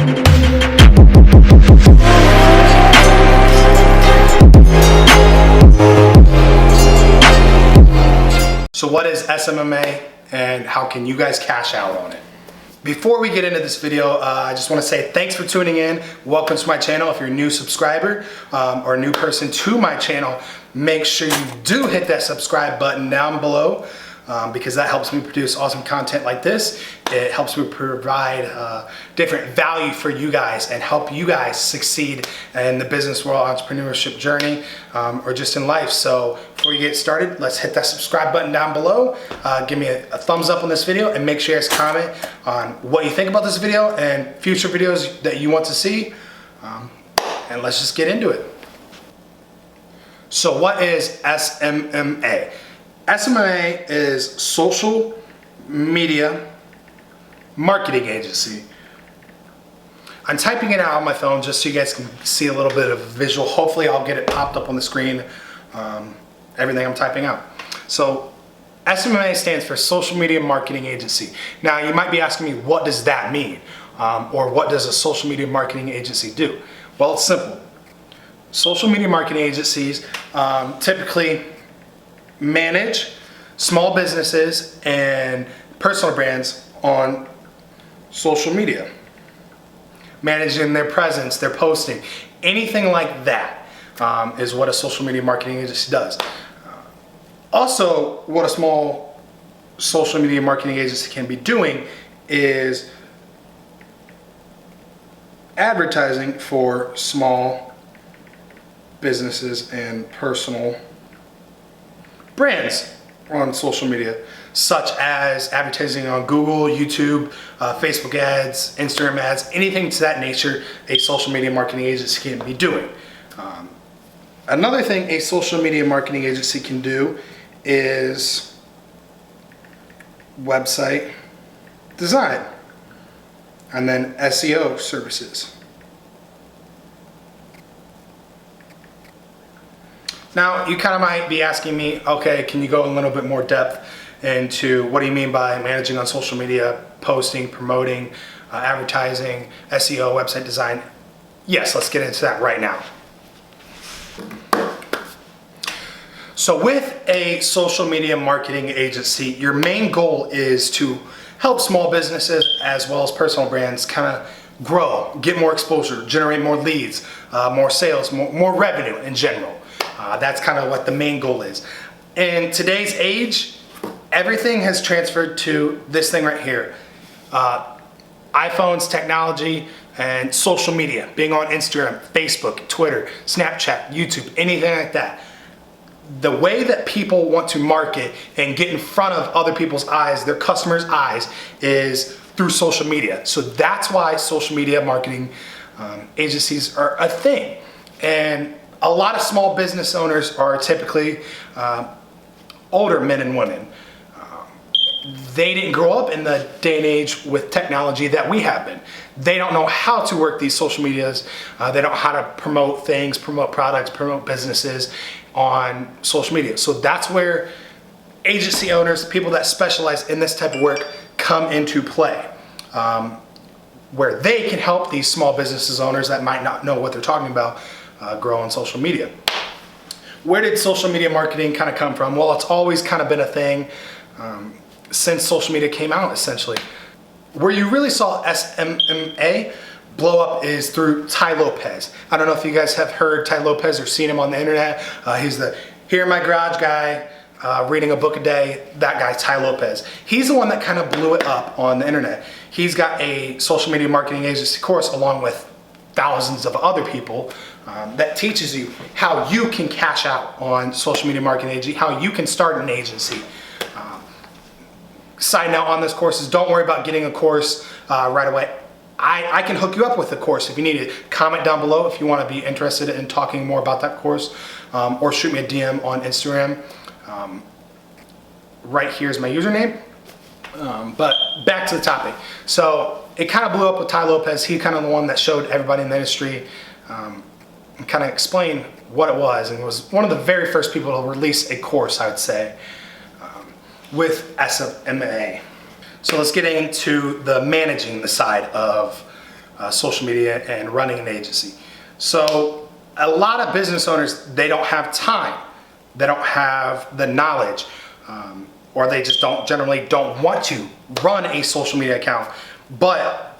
So what is SMMA and how can you guys cash out on it? Before we get into this video, I just want to say thanks for tuning in. Welcome to my channel. If you're a new subscriber or a new person to my channel, make sure you do hit that subscribe button down below because that helps me produce awesome content like this. It helps me provide different value for you guys and help you guys succeed in the business world, entrepreneurship journey, or just in life. So before you get started, let's hit that subscribe button down below. Give me a thumbs up on this video and make sure you guys comment on what you think about this video and future videos that you want to see. And let's just get into it. So what is SMMA? SMMA is Social Media Marketing Agency. I'm typing it out on my phone just so you guys can see a little bit of visual. Hopefully I'll get it popped up on the screen, everything I'm typing out. So SMMA stands for Social Media Marketing Agency. Now you might be asking me, what does that mean? Or what does a social media marketing agency do? Well, it's simple. Social media marketing agencies typically manage small businesses and personal brands on social media, managing their presence, their posting, anything like that is what a social media marketing agency does. Also, what a small social media marketing agency can be doing is advertising for small businesses and personal brands on social media, such as advertising on Google, YouTube, Facebook ads, Instagram ads, anything to that nature a social media marketing agency can be doing. Another thing a social media marketing agency can do is website design and then SEO services. Now, you kind of might be asking me, okay, can you go a little bit more depth into what do you mean by managing on social media, posting, promoting, advertising, SEO, website design? Yes, let's get into that right now. So with a social media marketing agency, your main goal is to help small businesses as well as personal brands kind of grow, get more exposure, generate more leads, more sales, more revenue in general. That's kind of what the main goal is. In today's age, everything has transferred to this thing right here. iPhones, technology, and social media, being on Instagram, Facebook, Twitter, Snapchat, YouTube, anything like that. The way that people want to market and get in front of other people's eyes, their customers' eyes, is through social media. So that's why social media marketing agencies are a thing. And a lot of small business owners are typically older men and women. They didn't grow up in the day and age with technology that we have been. They don't know how to work these social medias. They don't know how to promote things, promote products, promote businesses on social media. So that's where agency owners, people that specialize in this type of work, come into play. Where they can help these small businesses owners that might not know what they're talking about grow on social media. Where did social media marketing kind of come from? Well, it's always kind of been a thing since social media came out, essentially. Where you really saw SMMA blow up is through Tai Lopez. I don't know if you guys have heard Tai Lopez or seen him on the internet. He's the here in my garage guy, reading a book a day. That guy, Tai Lopez. He's the one that kind of blew it up on the internet. He's got a social media marketing agency course along with thousands of other people that teaches you how you can cash out on social media marketing agency, how you can start an agency. Side note on this course is don't worry about getting a course right away. I can hook you up with a course if you need it. Comment down below if you want to be interested in talking more about that course, or shoot me a DM on Instagram. Right here is my username. But back to the topic. So it kind of blew up with Tai Lopez. He kind of the one that showed everybody in the industry and kind of explained what it was, and was one of the very first people to release a course, I would say, with SMMA. So let's get into the managing the side of social media and running an agency. So a lot of business owners, they don't have time, they don't have the knowledge, or they just generally don't want to run a social media account. But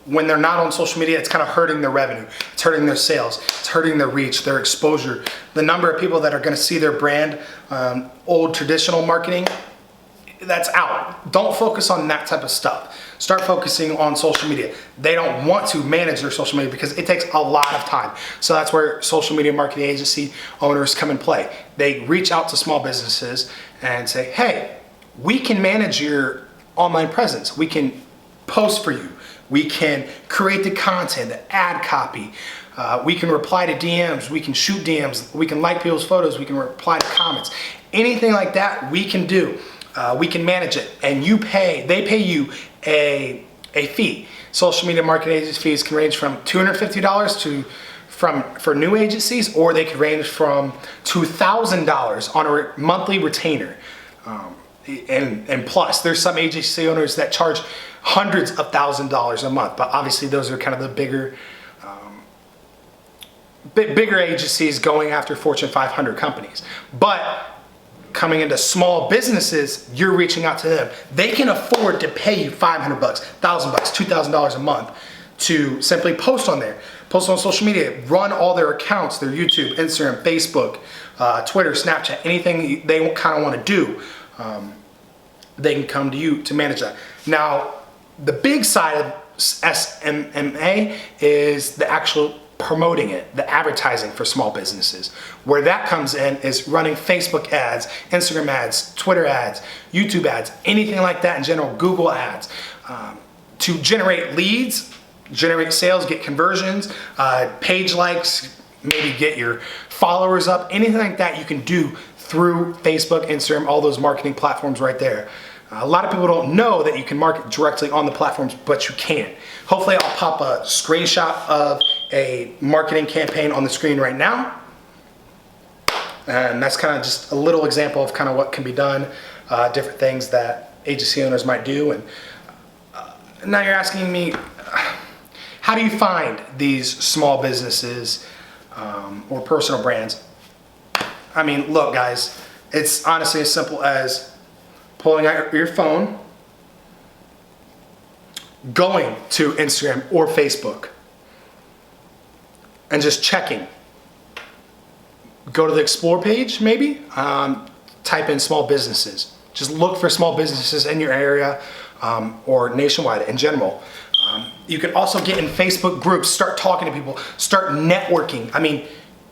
when they're not on social media, it's kind of hurting their revenue, it's hurting their sales, it's hurting their reach, their exposure. The number of people that are going to see their brand, old traditional marketing, that's out. Don't focus on that type of stuff. Start focusing on social media. They don't want to manage their social media because it takes a lot of time. So that's where social media marketing agency owners come in play. They reach out to small businesses and say, hey, we can manage your online presence. We can post for you. We can create the content, the ad copy. We can reply to DMs. We can shoot DMs. We can like people's photos. We can reply to comments. Anything like that, we can do. We can manage it, and they pay you a fee. Social media marketing agency fees can range from $250 for new agencies, or they could range from $2,000 on a monthly retainer. And plus, there's some agency owners that charge hundreds of $1,000s a month, but obviously those are kind of the bigger agencies going after Fortune 500 companies. But coming into small businesses, you're reaching out to them. They can afford to pay you $500, $1,000, $2,000 a month to simply post on there, post on social media, run all their accounts, their YouTube, Instagram, Facebook, Twitter, Snapchat, anything they kind of want to do. They can come to you to manage that. Now, the big side of SMMA is the actual promoting it, the advertising for small businesses. Where that comes in is running Facebook ads, Instagram ads, Twitter ads, YouTube ads, anything like that in general, Google ads, to generate leads, generate sales, get conversions, page likes, maybe get your followers up, anything like that you can do through Facebook, Instagram, all those marketing platforms right there. A lot of people don't know that you can market directly on the platforms, but you can. Hopefully I'll pop a screenshot of a marketing campaign on the screen right now. And that's kind of just a little example of kind of what can be done, different things that agency owners might do. And now you're asking me, how do you find these small businesses or personal brands? I mean, look guys, it's honestly as simple as pulling out your phone, going to Instagram or Facebook, and just checking. Go to the Explore page, maybe, type in small businesses. Just look for small businesses in your area or nationwide in general. You can also get in Facebook groups, start talking to people, start networking. I mean,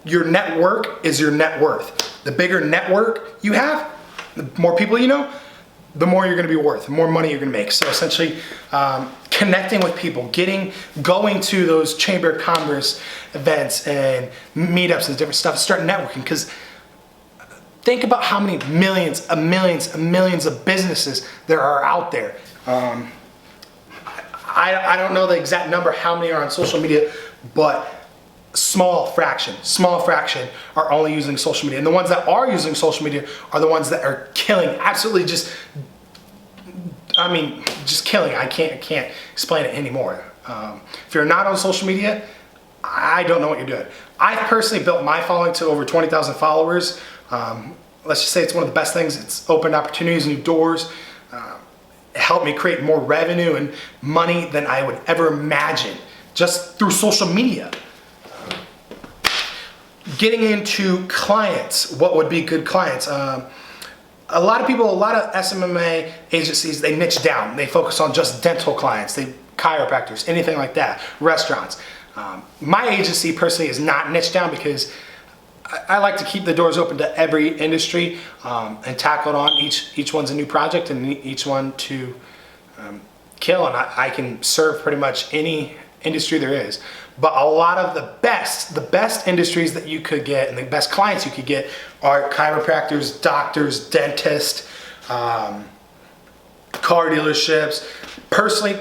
your network is your net worth. The bigger network you have, the more people you know, the more you're going to be worth, the more money you're going to make. So essentially, connecting with people, going to those Chamber of Commerce events and meetups and different stuff, start networking. Because think about how many millions of businesses there are out there. I don't know the exact number, how many are on social media, but small fraction are only using social media. And the ones that are using social media are the ones that are killing, absolutely just killing. I can't explain it anymore. If you're not on social media, I don't know what you're doing. I've personally built my following to over 20,000 followers. Let's just say it's one of the best things. It's opened opportunities, new doors. It helped me create more revenue and money than I would ever imagine just through social media. Getting into clients, what would be good clients? A lot of people, a lot of SMMA agencies, they niche down. They focus on just dental clients, chiropractors, anything like that, restaurants. My agency personally is not niche down because I like to keep the doors open to every industry and tackle it on. Each one's a new project and each one to kill, and I can serve pretty much any industry there is. But a lot of the best industries that you could get and the best clients you could get are chiropractors, doctors, dentists, car dealerships. Personally,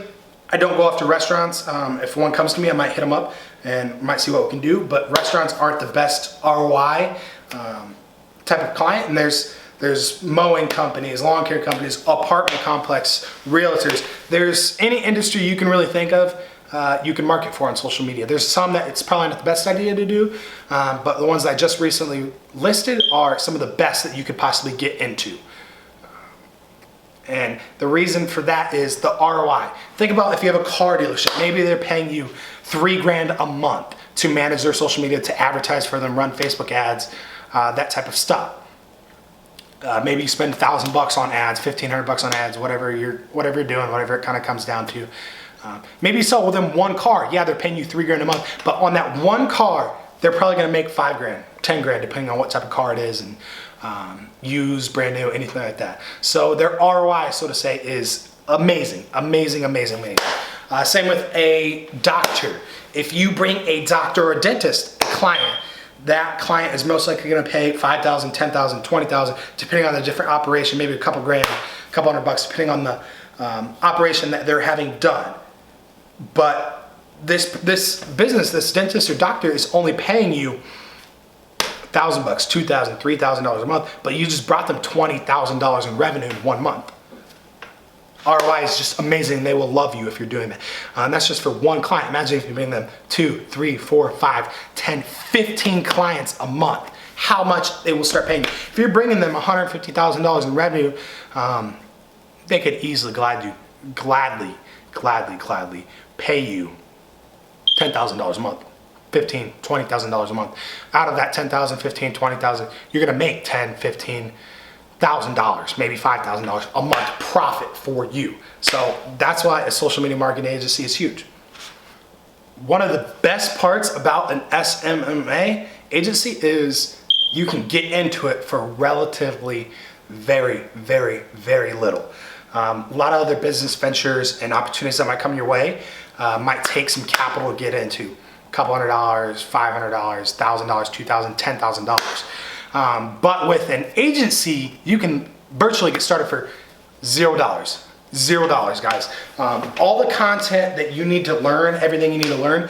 I don't go after restaurants. If one comes to me, I might hit them up and might see what we can do. But restaurants aren't the best ROI type of client. And there's mowing companies, lawn care companies, apartment complex, realtors. There's any industry you can really think of. you can market for on social media. There's some that it's probably not the best idea to do, but the ones that I just recently listed are some of the best that you could possibly get into. And the reason for that is the ROI. Think about if you have a car dealership, maybe they're paying you $3,000 a month to manage their social media, to advertise for them, run Facebook ads, that type of stuff. Maybe you spend $1,000 on ads, $1,500 on ads, whatever you're doing, whatever it kind of comes down to. Maybe you sell with them one car. Yeah, they're paying you $3,000 a month, but on that one car, they're probably going to make $5,000, $10,000, depending on what type of car it is, and used, brand new, anything like that. So their ROI, so to say, is amazing, amazing, amazing, amazing. Same with a doctor. If you bring a doctor or a dentist client, that client is most likely going to pay $5,000, $10,000, $20,000, depending on the different operation, maybe a couple grand, a couple $100, depending on the operation that they're having done. But this business, this dentist or doctor is only paying you $1,000, $2,000, $3,000 a month, but you just brought them $20,000 in revenue in 1 month. ROI is just amazing. They will love you if you're doing that. And that's just for one client. Imagine if you bring them 2, 3, 4, 5, 10, 15 clients a month, how much they will start paying you. If you're bringing them $150,000 in revenue, they could easily gladly pay you $10,000 a month, $15,000, $20,000 a month. Out of that $10,000, $15,000, $20,000, you're gonna make $10,000, $15,000, maybe $5,000 a month profit for you. So that's why a social media marketing agency is huge. One of the best parts about an SMMA agency is you can get into it for relatively very, very, very little. A lot of other business ventures and opportunities that might come your way might take some capital to get into. A couple $100, $500, $1,000, $2,000, $10,000. But with an agency, you can virtually get started for $0. $0, guys. All the content that you need to learn, everything you need to learn,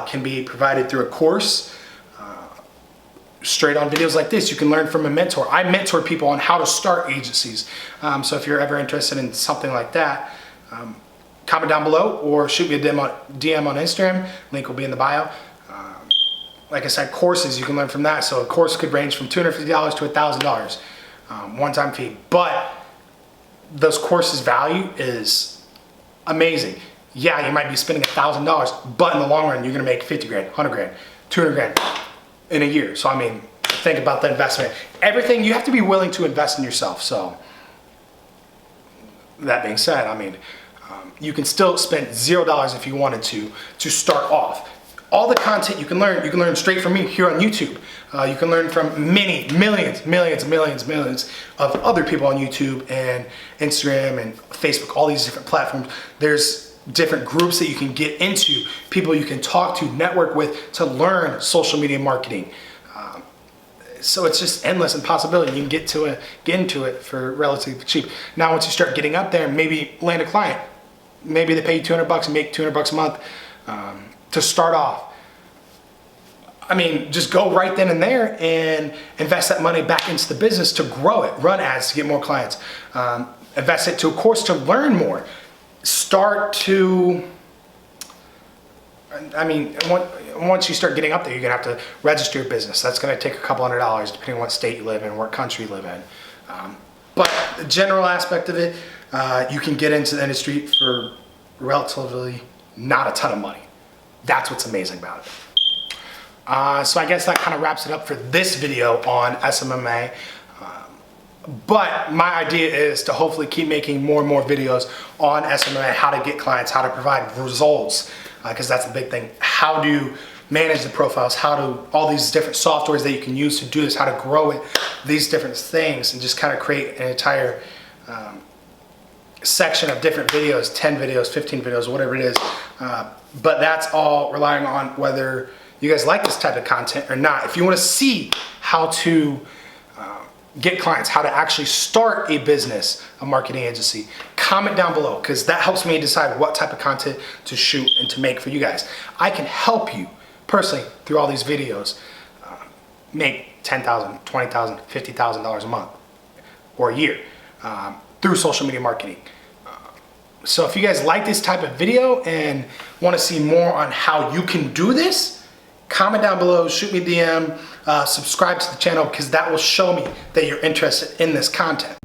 can be provided through a course. Straight on videos like this, you can learn from a mentor. I mentor people on how to start agencies. So if you're ever interested in something like that, comment down below or shoot me a DM on Instagram. Link will be in the bio. Like I said, courses, you can learn from that. So a course could range from $250 to $1,000, one-time fee. But those courses' value is amazing. Yeah, you might be spending $1,000, but in the long run, you're gonna make 50 grand, 100 grand, 200 grand in a year. So I mean, think about the investment. Everything, you have to be willing to invest in yourself. So that being said, I mean, you can still spend $0 if you wanted to start off. All the content you can learn straight from me here on YouTube. You can learn from millions of other people on YouTube and Instagram and Facebook, all these different platforms. There's different groups that you can get into, people you can talk to, network with to learn social media marketing. So it's just endless in possibility. You can get into it for relatively cheap. Now, once you start getting up there, maybe land a client. Maybe they pay you $200 and make $200 a month to start off. I mean, just go right then and there and invest that money back into the business to grow it, run ads to get more clients, invest it to a course to learn more. Start to, I mean, once you start getting up there, you're gonna have to register your business. That's gonna take a couple $100, depending on what state you live in, what country you live in. But the general aspect of it, you can get into the industry for relatively not a ton of money. That's what's amazing about it. So I guess that kind of wraps it up for this video on SMMA. But my idea is to hopefully keep making more and more videos on SMMA, how to get clients, how to provide results, because that's the big thing. How to manage the profiles, how to, all these different softwares that you can use to do this, how to grow it, these different things, and just kind of create an entire section of different videos, 10 videos, 15 videos, whatever it is. But that's all relying on whether you guys like this type of content or not. If you want to see how to get clients, how to actually start a business, a marketing agency, comment down below, because that helps me decide what type of content to shoot and to make for you guys. I can help you personally through all these videos make $10,000, $20,000, $50,000 a month or a year through social media marketing. So if you guys like this type of video and want to see more on how you can do this, comment down below, shoot me a DM, subscribe to the channel, because that will show me that you're interested in this content.